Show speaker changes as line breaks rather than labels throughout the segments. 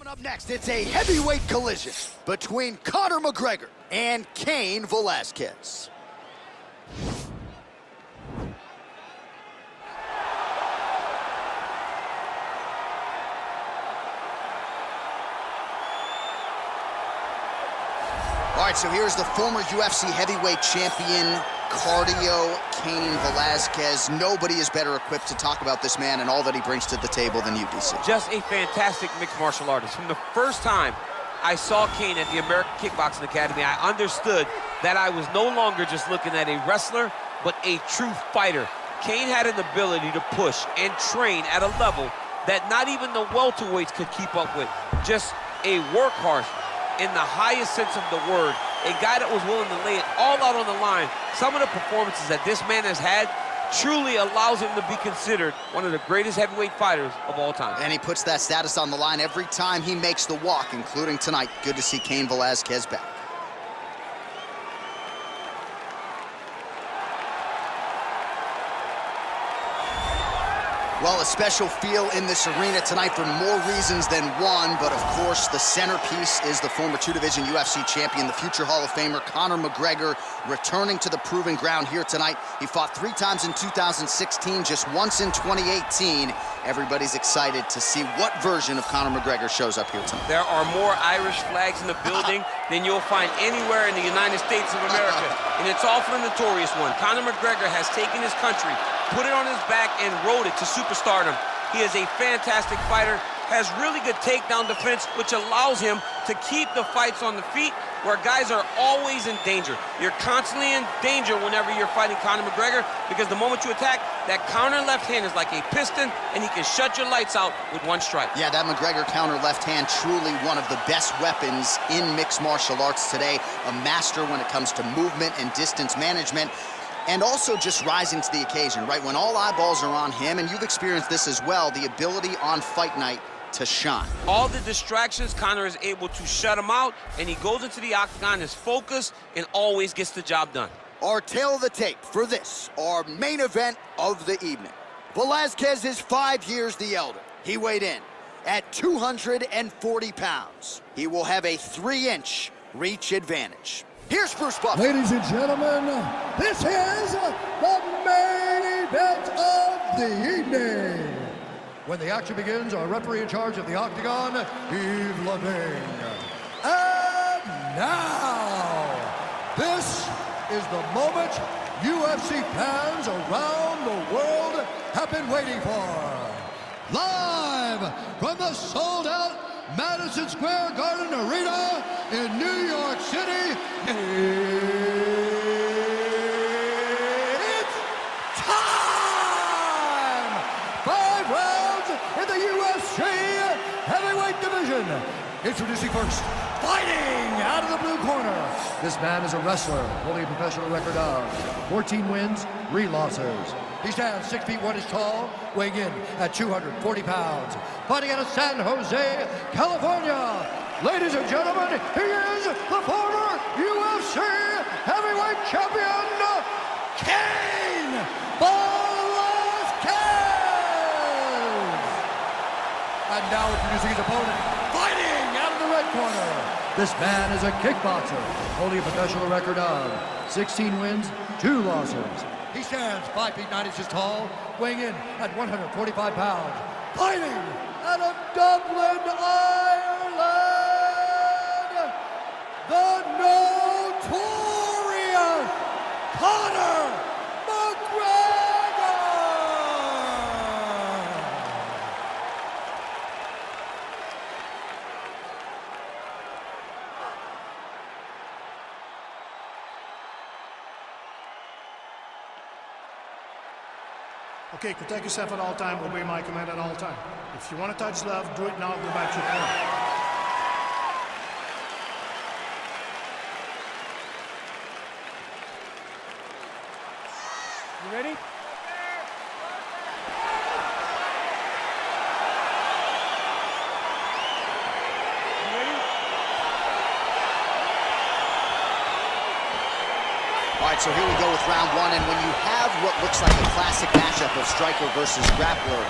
Up next, it's a heavyweight collision between Conor McGregor and Caín Velasquez. All right, so here's the former UFC heavyweight champion, cardio, Caín Velasquez. Nobody is better equipped to talk about this man and all that he brings to the table than you, DC.
Just a fantastic mixed martial artist. From the first time I saw Caín at the American Kickboxing Academy, I understood that I was no longer just looking at a wrestler, but a true fighter. Caín had an ability to push and train at a level that not even the welterweights could keep up with. Just a workhorse in the highest sense of the word. A guy that was willing to lay it all out on the line. Some of the performances that this man has had truly allows him to be considered one of the greatest heavyweight fighters of all time.
And he puts that status on the line every time he makes the walk, including tonight. Good to see Caín Velasquez back. Well, a special feel in this arena tonight for more reasons than one, but of course the centerpiece is the former two-division UFC champion, the future Hall of Famer, Conor McGregor, returning to the proving ground here tonight. He fought 3 times in 2016, just once in 2018. Everybody's excited to see what version of Conor McGregor shows up here tonight.
There are more Irish flags in the building than you'll find anywhere in the United States of America, and it's all for the notorious one. Conor McGregor has taken his country, put it on his back, and rode it to superstardom. He is a fantastic fighter, has really good takedown defense, which allows him to keep the fights on the feet where guys are always in danger. You're constantly in danger whenever you're fighting Conor McGregor, because the moment you attack, that counter left hand is like a piston, and he can shut your lights out with one strike.
Yeah, that McGregor counter left hand, truly one of the best weapons in mixed martial arts today. A master when it comes to movement and distance management. And also just rising to the occasion, right? When all eyeballs are on him, and you've experienced this as well, the ability on fight night to shine.
All the distractions, Conor is able to shut them out, and he goes into the octagon, is focused, and always gets the job done.
Our tail of the tape for this, our main event of the evening. Velasquez is 5 years the elder. He weighed in at 240 pounds. He will have a 3-inch reach advantage. Here's Bruce Buffer.
Ladies and gentlemen, this is the main event of the evening. When the action begins, our referee in charge of the octagon, Yves Lavigne. And now, this is the moment UFC fans around the world have been waiting for. Live from the sold-out Madison Square Garden Arena in New York City, it's time! 5 rounds in the UFC heavyweight division. Introducing first, fighting out of the blue corner. This man is a wrestler, holding a professional record of 14 wins, 3 losses. He stands 6 feet 1 inch tall, weighing in at 240 pounds. Fighting out of San Jose, California. Ladies and gentlemen, he is the former UFC heavyweight champion, Caín Velasquez. And now introducing his opponent, fighting out of the red corner. This man is a kickboxer, holding a professional record of 16 wins, 2 losses. He stands 5 feet 9 inches tall, weighing in at 145 pounds. Fighting out of Dublin, Ireland, the notorious Conor McGregor!
Okay, protect yourself at all time, obey my command at all time. If you want to touch love, do it now, go back to your corner.
You ready?
All right, so here we go with round 1, and when you have what looks like a classic matchup of striker versus grappler,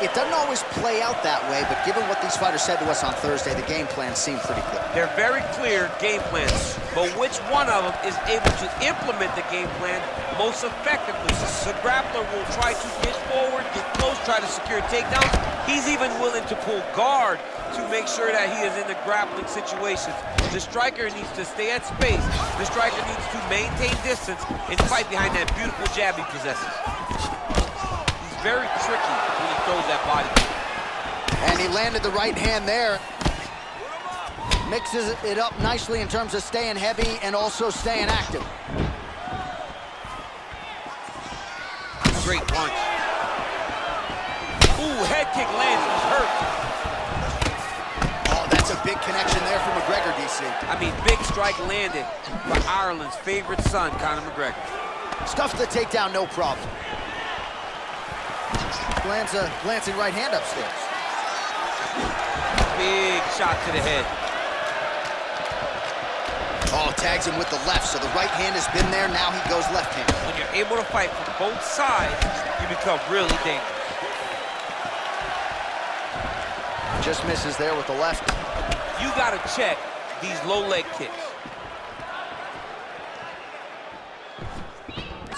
It doesn't always play out that way, but given what these fighters said to us on Thursday, the game plan seemed pretty clear.
They're very clear game plans, but which one of them is able to implement the game plan most effectively? So the grappler will try to get forward, get close, try to secure takedowns. He's even willing to pull guard to make sure that he is in the grappling situations. The striker needs to stay at space. The striker needs to maintain distance and fight behind that beautiful jab he possesses. He's very tricky when he throws that body.
And he landed the right hand there. Mixes it up nicely in terms of staying heavy and also staying active.
Great punch. Ooh, head kick lands, he's hurt.
Oh, that's a big connection there for McGregor, DC.
I mean, big strike landed for Ireland's favorite son, Conor McGregor.
Stuffs the takedown, no problem. Lands a glancing right hand upstairs.
Big shot to the head.
Oh, tags him with the left, so the right hand has been there, now he goes left hand.
When you're able to fight from both sides, you become really dangerous.
Just misses there with the left.
You gotta check these low leg kicks.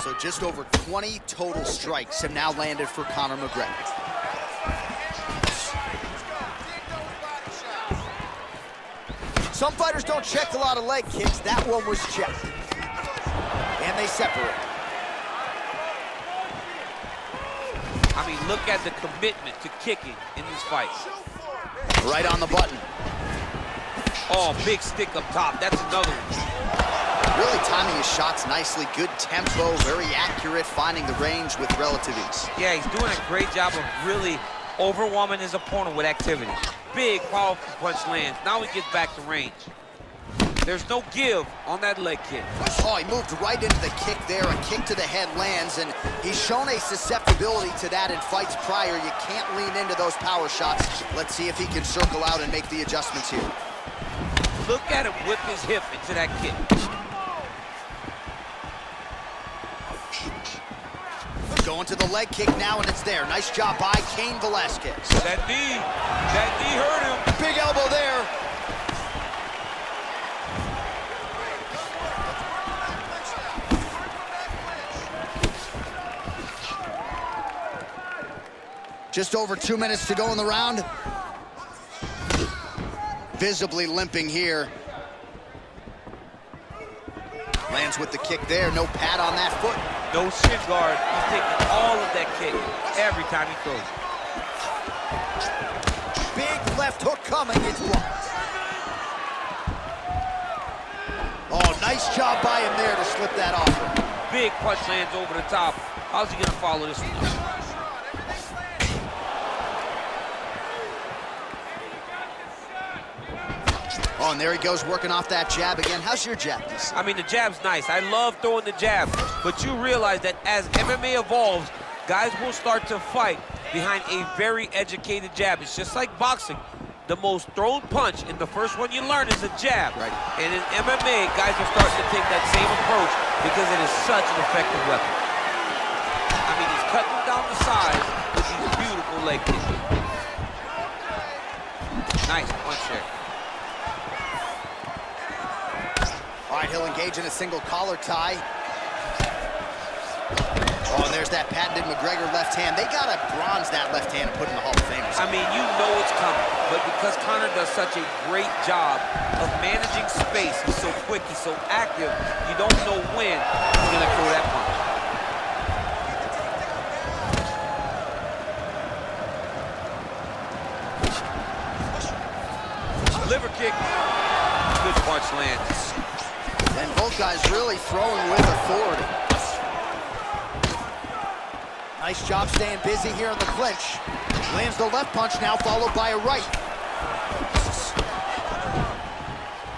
So just over 20 total strikes have now landed for Conor McGregor. Some fighters don't check a lot of leg kicks. That one was checked. And they separate.
I mean, look at the commitment to kicking in these fights.
Right on the button.
Oh, big stick up top. That's another one.
Really timing his shots nicely. Good tempo, very accurate, finding the range with relative ease.
Yeah, he's doing a great job of really overwhelming his opponent with activity. Big, powerful punch lands. Now he gets back to range. There's no give on that leg kick.
Oh, he moved right into the kick there. A kick to the head lands, and he's shown a susceptibility to that in fights prior. You can't lean into those power shots. Let's see if he can circle out and make the adjustments here.
Look at him whip his hip into that kick.
Going to the leg kick now, and it's there. Nice job by Cain Velasquez.
That knee hurt him.
Big elbow there. Just over 2 minutes to go in the round. Visibly limping here. Lands with the kick there. No pad on that foot.
No shin guard. He's taking all of that kick every time he throws.
Big left hook coming. It's blocked. Oh, nice job by him there to slip that off.
Big punch lands over the top. How's he going to follow this one?
Oh, and there he goes, working off that jab again. How's your jab, DC?
I mean, the jab's nice. I love throwing the jab, but you realize that as MMA evolves, guys will start to fight behind a very educated jab. It's just like boxing. The most thrown punch, and the first one you learn is a jab.
Right.
And in MMA, guys are starting to take that same approach because it is such an effective weapon. I mean, he's cutting down the sides with these beautiful leg kicks. Nice punch there.
All right, he'll engage in a single collar tie. Oh, and there's that patented McGregor left hand. They gotta bronze that left hand and put in the Hall of Fame.
I mean, you know it's coming, but because Conor does such a great job of managing space, he's so quick, he's so active, you don't know when he's gonna throw that punch. Liver kick. Good punch lands.
And both guys really throwing with authority. Nice job staying busy here in the clinch. Lands the left punch now, followed by a right.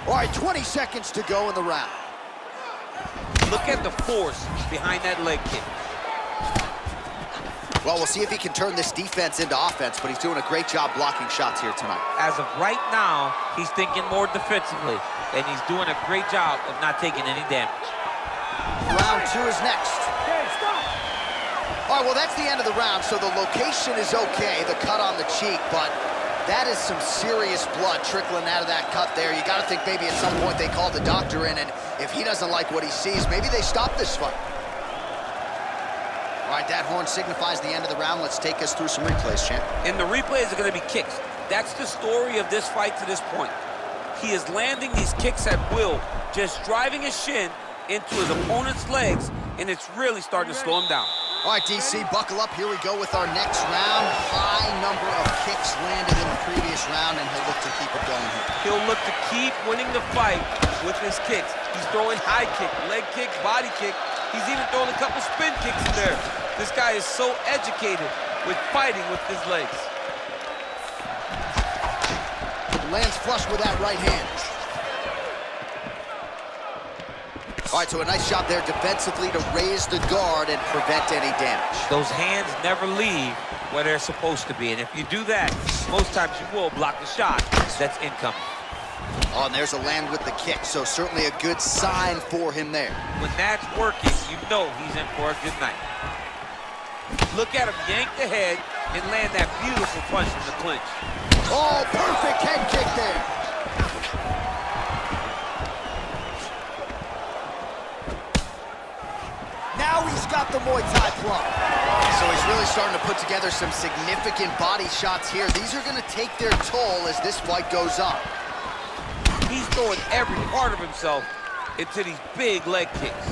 All right, 20 seconds to go in the round.
Look at the force behind that leg kick.
Well, we'll see if he can turn this defense into offense, but he's doing a great job blocking shots here tonight.
As of right now, he's thinking more defensively, and he's doing a great job of not taking any damage.
Round two is next. All right, well, that's the end of the round, so the location is okay, the cut on the cheek, but that is some serious blood trickling out of that cut there. You got to think maybe at some point they called the doctor in, and if he doesn't like what he sees, maybe they stop this fight. All right, that horn signifies the end of the round. Let's take us through some replays, champ.
And the replays are going to be kicks. That's the story of this fight to this point. He is landing these kicks at will, just driving his shin into his opponent's legs, and it's really starting to slow him down.
All right, DC, buckle up. Here we go with our next round. High number of kicks landed in the previous round, and he'll look to keep it going here.
He'll look to keep winning the fight with his kicks. He's throwing high kick, leg kick, body kick. He's even throwing a couple spin kicks in there. This guy is so educated with fighting with his legs.
Lands flush with that right hand. All right, so a nice shot there defensively to raise the guard and prevent any damage.
Those hands never leave where they're supposed to be, and if you do that, most times you will block the shot that's incoming.
Oh, and there's a land with the kick, so certainly a good sign for him there.
When that's working, you know he's in for a good night. Look at him yank the head and land that beautiful punch from the clinch.
Oh, perfect head kick there. Now he's got the Muay Thai plug. So he's really starting to put together some significant body shots here. These are going to take their toll as this fight goes on.
He's throwing every part of himself into these big leg kicks.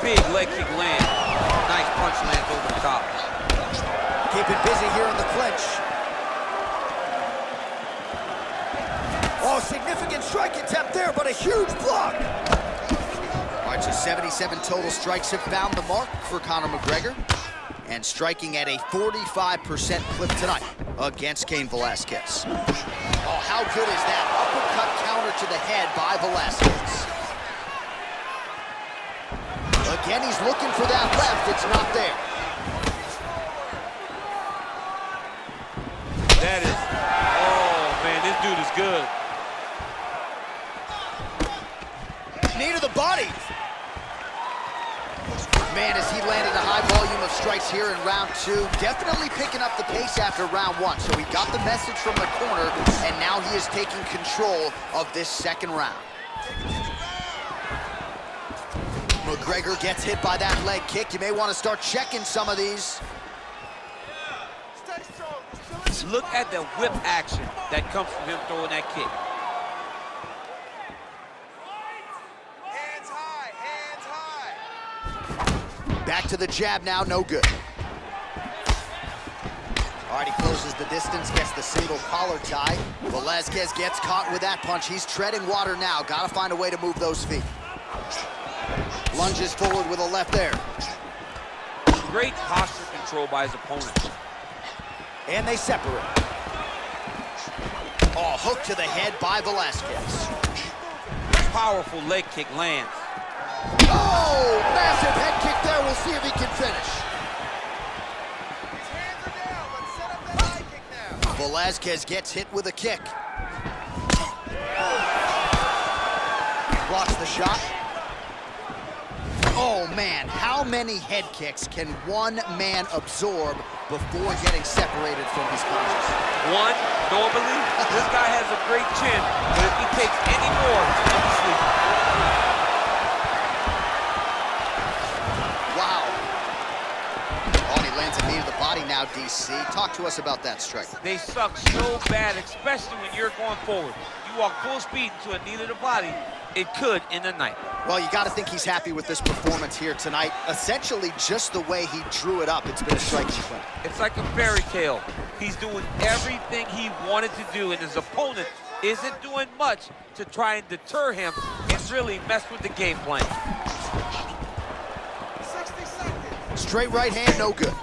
Big leg kick land. Nice punch lands over the top.
Keep it busy here in the clinch. Oh, significant strike attempt there, but a huge block. All right, so 77 total strikes have found the mark for Conor McGregor, and striking at a 45% clip tonight against Cain Velasquez. Oh, how good is that? Uppercut counter to the head by Velasquez. Again, he's looking for that left. It's not there.
That is, oh man, this dude is good.
Knee to the body. Man, as he landed a high volume of strikes here in round two, definitely picking up the pace after round one. So he got the message from the corner, and now he is taking control of this second round. McGregor gets hit by that leg kick. You may want to start checking some of these.
Look at the whip action that comes from him throwing that kick.
Hands high,
Back to the jab now, no good. All right, he closes the distance, gets the single collar tie. Velasquez gets caught with that punch. He's treading water now. Got to find a way to move those feet. Lunges forward with a left there.
Great posture control by his opponent.
And they separate. Oh, hook to the head by Velasquez.
Powerful leg kick lands.
Oh, massive head kick there. We'll see if he can finish.
His hands are down. Let's set up the high kick now.
Velasquez gets hit with a kick. Blocks the shot. Oh, man, how many head kicks can one man absorb before getting separated from his punches?
One, normally, this guy has a great chin, but if he takes any more, he'll be sleeping.
Wow. Oh, and he lands a knee to the body now, DC. Talk to us about that strike.
They suck so bad, especially when you're going forward. You walk full speed into a knee to the body, it could end the night.
Well, you got to think he's happy with this performance here tonight. Essentially, just the way he drew it up, it's been a striking win.
It's like a fairy tale. He's doing everything he wanted to do, and his opponent isn't doing much to try and deter him and really mess with the game plan.
60 seconds.
Straight right hand, no good.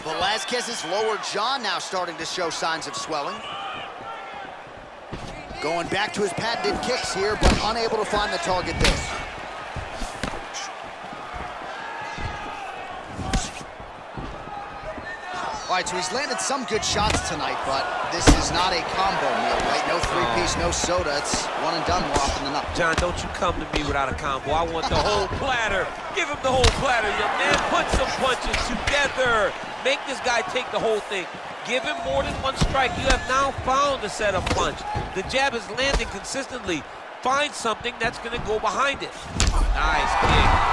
Velasquez's lower jaw now starting to show signs of swelling. Going back to his patented kicks here, but unable to find the target there. All All right, so he's landed some good shots tonight, but this is not a combo meal, right? No three-piece, no soda. It's one and done more often than not.
John, don't you come to me without a combo. I want the whole platter. Give him the whole platter, young man. Put some punches together. Make this guy take the whole thing. Give him more than one strike. You have now found a setup punch. The jab is landing consistently. Find something that's going to go behind it. Nice kick.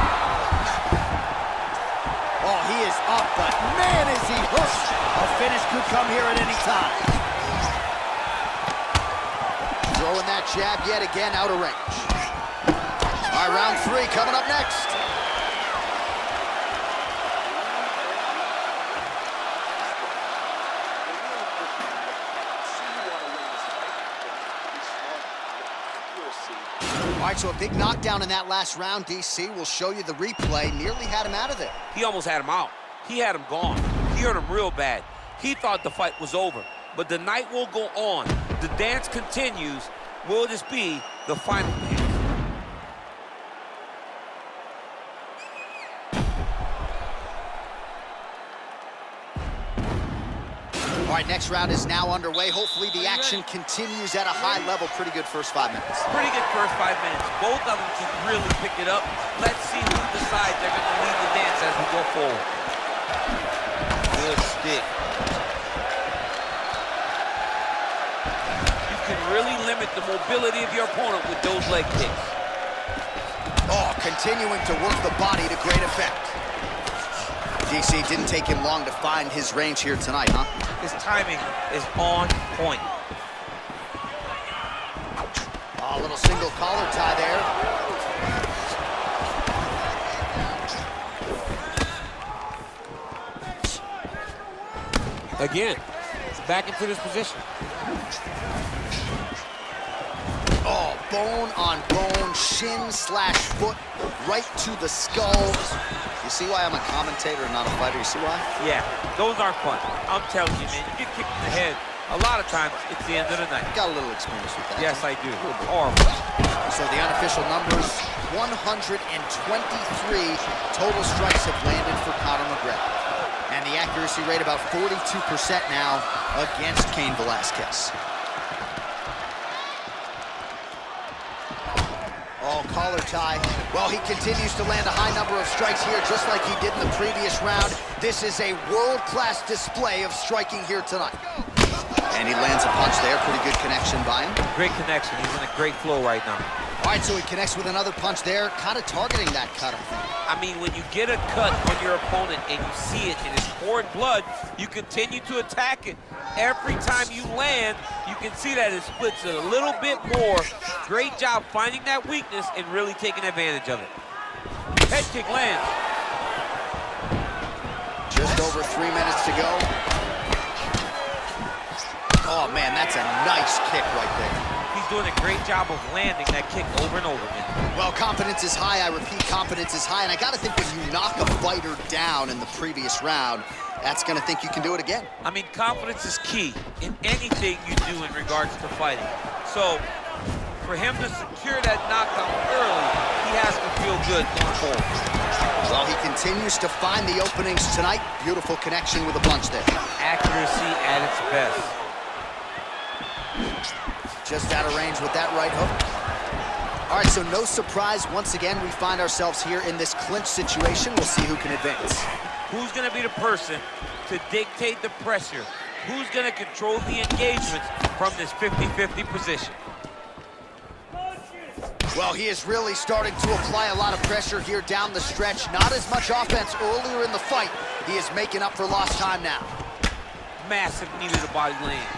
Oh, he is up, but man, is he hurt. A finish could come here at any time. Throwing that jab yet again out of range. All right, round 3 coming up next. All right, so a big knockdown in that last round, DC. We'll show you the replay. Nearly had him out of there.
He almost had him out. He had him gone. He hurt him real bad. He thought the fight was over. But the night will go on. The dance continues. Will this be the final dance?
All right, next round is now underway. Hopefully the action continues at a high level. Pretty good first 5 minutes.
Pretty good first 5 minutes. Both of them can really pick it up. Let's see who decides they're going to lead the dance as we go forward. Good stick. You can really limit the mobility of your opponent with those leg kicks.
Oh, continuing to work the body to great effect. DC didn't take him long to find his range here tonight, huh?
His timing is on point.
Oh, a little single collar tie there.
Again, back into this position.
Oh, bone on bone, shin slash foot, right to the skull. You see why I'm a commentator and not a fighter? You see why?
Yeah, those aren't fun. I'm telling you, man, you get kicked in the head, a lot of times it's the end of the night.
Got a little experience with that.
Yes, I do. Horrible.
So the unofficial numbers, 123 total strikes have landed for Conor McGregor. And the accuracy rate about 42% now against Cain Velasquez. Oh, collar tie. Well, he continues to land a high number of strikes here, just like he did in the previous round. This is a world-class display of striking here tonight. And he lands a punch there. Pretty good connection by him.
Great connection. He's in a great flow right now.
All right, so he connects with another punch there, kind of targeting that cut, I think.
I mean, when you get a cut on your opponent and you see it and it's pouring blood, you continue to attack it. Every time you land, you can see that it splits it a little bit more. Great job finding that weakness and really taking advantage of it. Head kick lands.
Just over 3 minutes to go. Oh, man, that's a nice kick right there.
He's doing a great job of landing that kick over and over again.
Well, confidence is high. I repeat, confidence is high. And I got to think when you knock a fighter down in the previous round, that's going to think you can do it again.
I mean, confidence is key in anything you do in regards to fighting. So, for him to secure that knockdown early, he has to feel good going forward.
Well, he continues to find the openings tonight. Beautiful connection with a punch there.
Accuracy at its best.
Just out of range with that right hook. All right, so no surprise. Once again, we find ourselves here in this clinch situation. We'll see who can advance.
Who's going to be the person to dictate the pressure? Who's going to control the engagements from this 50-50 position?
Well, he is really starting to apply a lot of pressure here down the stretch. Not as much offense earlier in the fight. He is making up for lost time now.
Massive knee to the body land.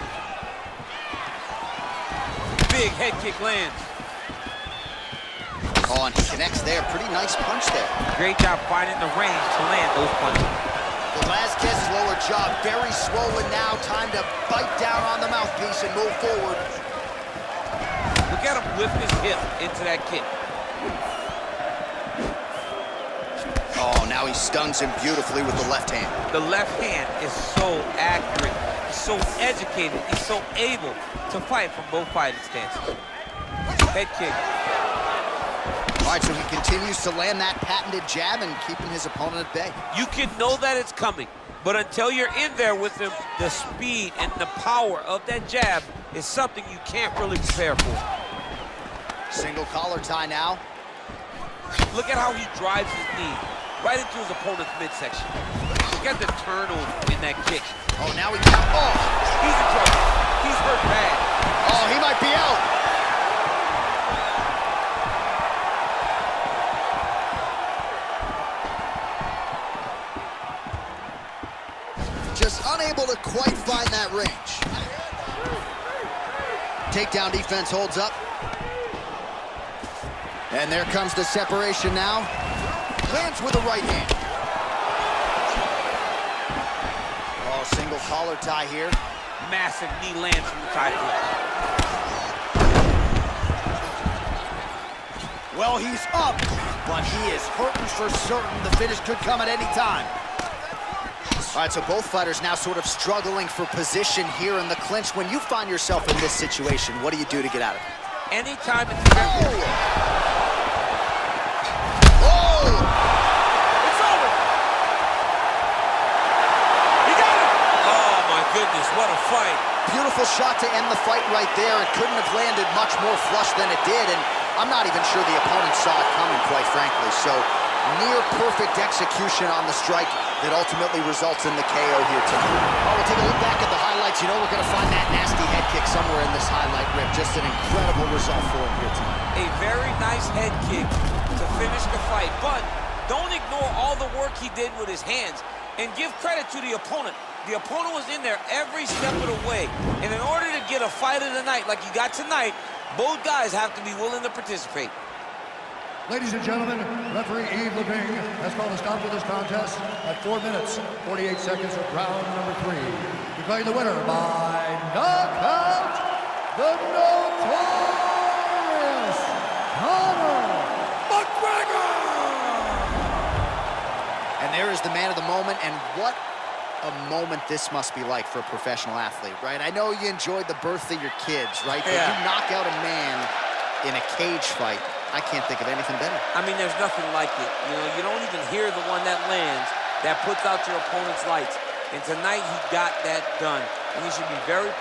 Big head kick lands.
Oh, and he connects there. Pretty nice punch there.
Great job finding the range to land those punches.
Velasquez's lower jaw very swollen now. Time to bite down on the mouthpiece and move forward.
Look at him lift his hip into that kick.
Oh, now he stuns him beautifully with the left hand.
The left hand is so accurate, so educated, he's so able to fight from both fighting stances. Head kick.
All All right, so he continues to land that patented jab and keeping his opponent at bay.
You can know that it's coming, but until you're in there with him, the speed and the power of that jab is something you can't really prepare for.
Single collar tie now.
Look at how he drives his knee right into his opponent's midsection. Look at the turnover in that kick.
Oh, now he count. Oh,
He's in trouble. He's hurt bad.
oh, he might be out. Just unable to quite find that range. Takedown defense holds up. And there comes the separation now. Lands with a right hand. Oh, single collar tie here.
Massive knee lands from the tie flip.
Well, he's up, but he is hurting for certain. The finish could come at any time. All right, so both fighters now sort of struggling for position here in the clinch. When you find yourself in this situation, what do you do to get out of it?
Anytime it's
Oh! It's over!
He got it! Oh, my goodness, what a fight.
Beautiful shot to end the fight right there. It couldn't have landed much more flush than it did, and I'm not even sure the opponent saw it coming, quite frankly. So, near perfect execution on the strike that ultimately results in the KO here tonight. Oh, we'll take a look back at the highlights. You know we're going to find that nasty head kick somewhere in this highlight rip. Just an incredible result for him here tonight.
A very nice head kick to finish the fight, but don't ignore all the work he did with his hands, and give credit to the opponent. The opponent was in there every step of the way, and in order to get a fight of the night like you got tonight, both guys have to be willing to participate.
Ladies and gentlemen, referee Yves Leving has called a stop to this contest at 4 minutes, 48 seconds of round number 3. Declaring the winner by knockout, the notorious Conor McGregor!
And there is the man of the moment, and what a moment this must be like for a professional athlete, right? I know you enjoyed the birth of your kids, right? But you knock out a man in a cage fight, I can't think of anything better.
I mean, there's nothing like it. You know, you don't even hear the one that lands, that puts out your opponent's lights. And tonight, he got that done. And he should be very